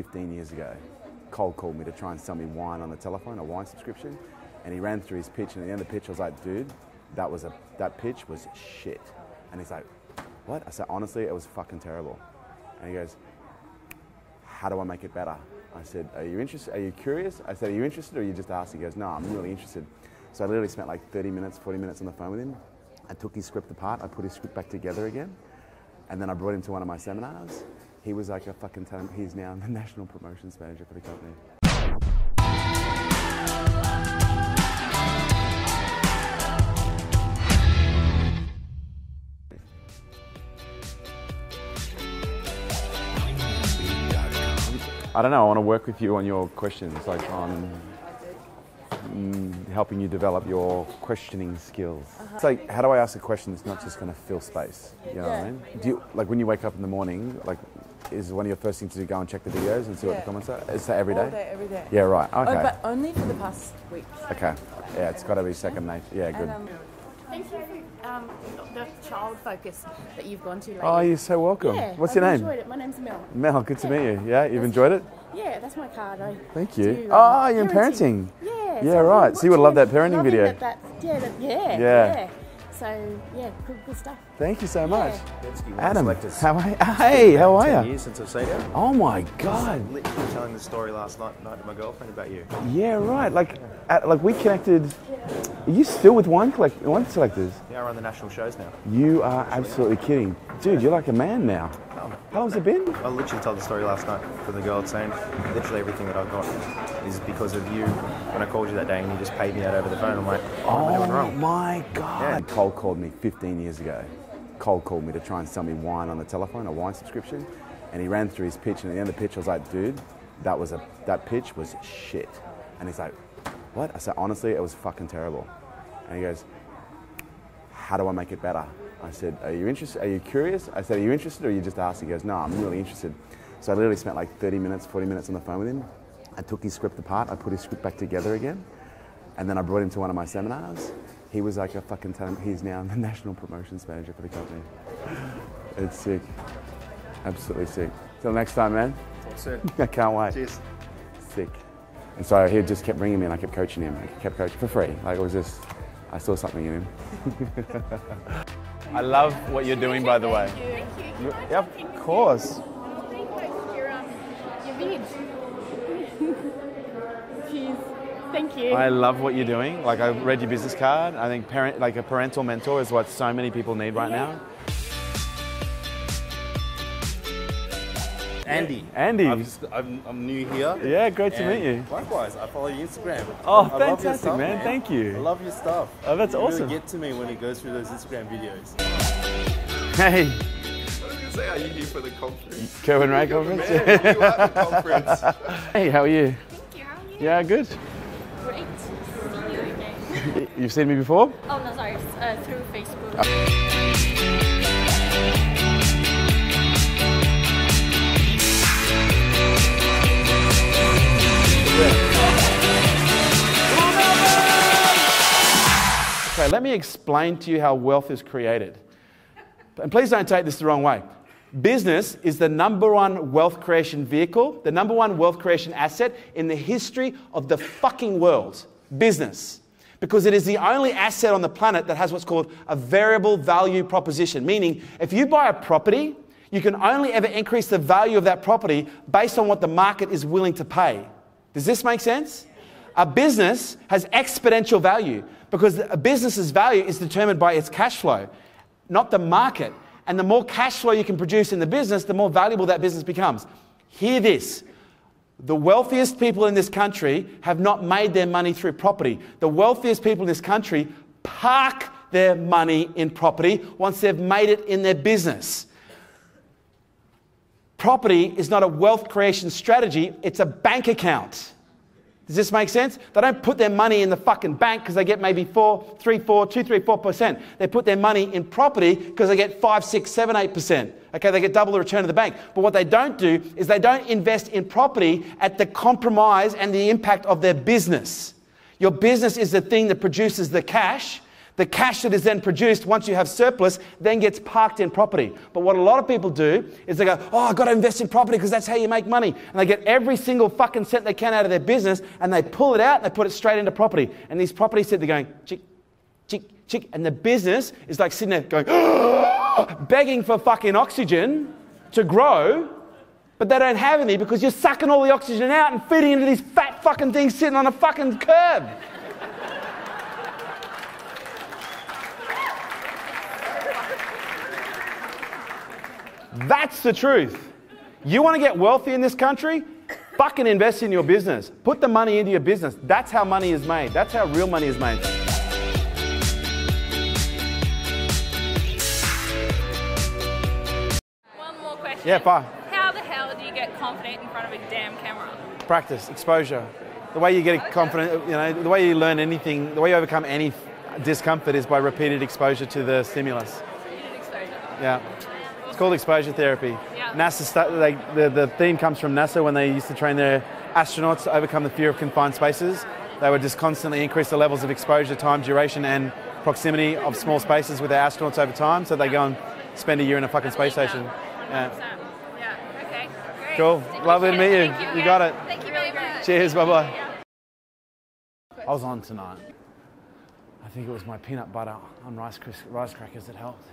15 years ago, cold called me to try and sell me wine on the telephone, a wine subscription, and he ran through his pitch, and at the end of the pitch I was like, dude, that pitch was shit. And he's like, what? I said, honestly, it was fucking terrible. And he goes, how do I make it better? I said, are you interested? Are you curious? I said, are you interested or are you just asking? He goes, no, I'm really interested. So I literally spent like 30 minutes, 40 minutes on the phone with him. I took his script apart, I put his script back together again, and then I brought him to one of my seminars. He was like a fucking talent. He's now the national promotions manager for the company. I don't know, I want to work with you on your questions, like on helping you develop your questioning skills. It's like, how do I ask a question that's not just going to fill space? You know what I mean? Do you, like when you wake up in the morning, like, is one of your first things to go and check the videos and see what the comments are? Is that every day? All day, every day. Yeah, right, okay. Oh, but only for the past week. Okay, yeah, it's got to be second nature. Yeah, good. Thank you for the child focus that you've gone to lately. Oh, you're so welcome. Yeah, What's your name? I've enjoyed it. My name's Mel. Mel, good to meet you. Yeah, you've enjoyed it? Yeah, that's my card. Thank you. Oh, you're in parenting. Yeah. Yeah, so right. So you would love that parenting video. Yeah. So, yeah, good stuff. Thank you so much. Yeah. Adam, how are you? Hey, how are you? 10 years since I've seen you. Oh my God. Literally telling the story last night to my girlfriend about you. Yeah, right. Like we connected. Are you still with wine selectors? Yeah, I run the national shows now. You are absolutely kidding. Dude, you're like a man now. How long's it been? I literally told the story last night to the girl saying literally everything that I've got is because of you. When I called you that day and you just paid me out over the phone, I'm like, what am I doing wrong? Oh my God. Yeah. Cold called me 15 years ago. Cold called me to try and sell me wine on the telephone, a wine subscription. And he ran through his pitch, and at the end of the pitch I was like, dude, that pitch was shit. And he's like, what? I said, honestly, it was fucking terrible. And he goes, how do I make it better? I said, are you interested? Are you curious? I said, are you interested or are you just asking? He goes, no, I'm really interested. So I literally spent like 30 minutes, 40 minutes on the phone with him. I took his script apart, I put his script back together again, and then I brought him to one of my seminars. He was like a fucking talent. He's now the national promotions manager for the company. It's sick. Absolutely sick. Till next time, man. Talk soon. I can't wait. Cheers. Sick. And so he just kept bringing me and I kept coaching him. I kept coaching for free. Like it was just, I saw something in him. I love what you're doing, by the way. Thank you. Yep, of course. Your vid. Cheers. Thank you. I love what you're doing. Like I read your business card. I think like a parental mentor is what so many people need right now. Andy. Andy. I'm new here. Yeah, great to meet you. Likewise, I follow your Instagram. Oh, I love your fantastic, stuff, man. Thank you. I love your stuff. Oh, that's awesome. You really get to me when it goes through those Instagram videos. Hey. I was going to say, are you here for the conference? Kerwin Ray conference? Man, you at the conference. Hey, how are you? Thank you. How are you? Yeah, good. Great to see you again. You've seen me before? Oh, no, sorry. Through Facebook. Okay, let me explain to you how wealth is created. And please don't take this the wrong way. Business is the #1 wealth creation vehicle, the #1 wealth creation asset in the history of the fucking world. Business. Because it is the only asset on the planet that has what's called a variable value proposition. Meaning, if you buy a property, you can only ever increase the value of that property based on what the market is willing to pay. Does this make sense? A business has exponential value because a business's value is determined by its cash flow, not the market. And the more cash flow you can produce in the business, the more valuable that business becomes. Hear this. The wealthiest people in this country have not made their money through property. The wealthiest people in this country park their money in property once they've made it in their business. Property is not a wealth creation strategy, it's a bank account. Does this make sense? They don't put their money in the fucking bank because they get maybe 4%. They put their money in property because they get 5, 6, 7, 8%. Okay, they get double the return of the bank. But what they don't do is they don't invest in property at the compromise and the impact of their business. Your business is the thing that produces the cash. The cash that is then produced once you have surplus then gets parked in property. But what a lot of people do is they go, oh, I've got to invest in property because that's how you make money. And they get every single fucking cent they can out of their business and they pull it out and they put it straight into property. And these properties sit there going, chick, chick, chick. And the business is like sitting there going, begging for fucking oxygen to grow, but they don't have any because you're sucking all the oxygen out and feeding into these fat fucking things sitting on a fucking curb. That's the truth. You want to get wealthy in this country? Fucking invest in your business. Put the money into your business. That's how money is made. That's how real money is made. One more question. Yeah, fine. How the hell do you get confident in front of a damn camera? Practice, exposure. The way you get confident, the way you learn anything, the way you overcome any discomfort is by repeated exposure to the stimulus. Repeated exposure. Yeah. It's called exposure therapy. Yeah. The theme comes from NASA when they used to train their astronauts to overcome the fear of confined spaces. They would just constantly increase the levels of exposure, time, duration, and proximity of small spaces with their astronauts over time, so they go and spend a year in a fucking space station. Yeah. Yeah. Okay. Great. Cool. Lovely to meet you. Thank You got it. Thank you very much. Cheers. Bye-bye. I was on tonight. I think it was my peanut butter on rice crackers that helped.